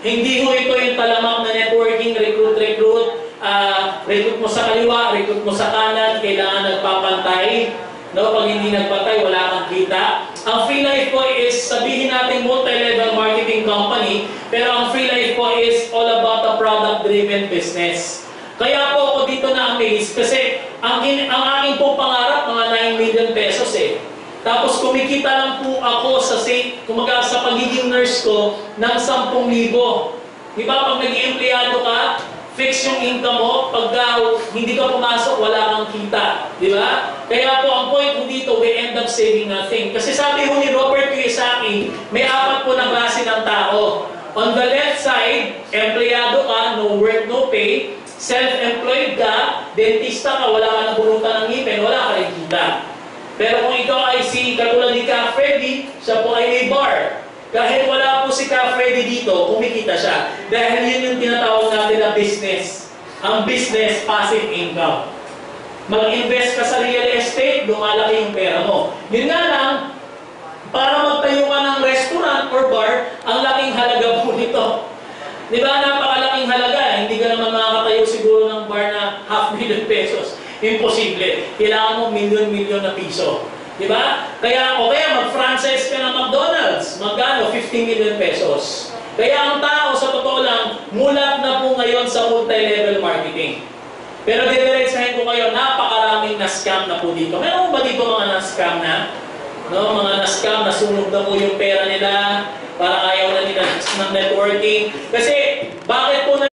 Hindi ho ito yung talamak na networking, recruit, recruit mo sa kaliwa, recruit mo sa kanan, kailangan nagpapantay. No, pag hindi nagpantay, wala kang kita. Ang Free Life po is, sabihin natin multi-level marketing company, pero ang Free Life po is all about a product-driven business. Kaya po ako dito na-amaze kasi ang aking po pangarap, mga 9 million pesos eh. Tapos kumikita lang po ako sa pagiging nurse ko ng 10,000. Di ba pag nag-i-empleyado ka, fix yung income mo, pagka hindi ka pumasok, wala kang kita. Di ba? Kaya po ang point ko dito, we end up saving nothing. Kasi sabi ho ni Robert Kiyosaki, may 4 po na klase ng tao. On the left side, empleyado ka, no work, no pay. Self-employed ka, dentista ka, wala ka nabunutan ng ngipin, wala ka rin kita. Pero kung ikaw ay katulad ni Ka Freddy, siya po ay may bar. Kahit wala po si Ka Freddy dito, kumikita siya. Dahil yun yung tinatawag natin na business. Ang business, passive income. Mag-invest ka sa real estate, lumalaki yung pera mo. Yun nga lang, para magtayo ka ng restaurant or bar, ang laking halaga po nito. Di ba, napakalaking halaga. Hindi ka naman makakatayo siguro ng bar na 500,000 pesos. Imposible. Kailangan mo milyon-milyon na piso. Di ba? Kaya, mag-franchise ka ng McDonald's. Magkano? 50 million pesos. Kaya ang tao, sa totoo lang, mulat na po ngayon sa multi-level marketing. Pero didiretsahin ko kayo, napakaraming na-scam na po dito. Meron ba dito mga na-scam na? No, mga na-scam, nasunog na po yung pera nila, para ayaw na nila ng networking. Kasi, bakit po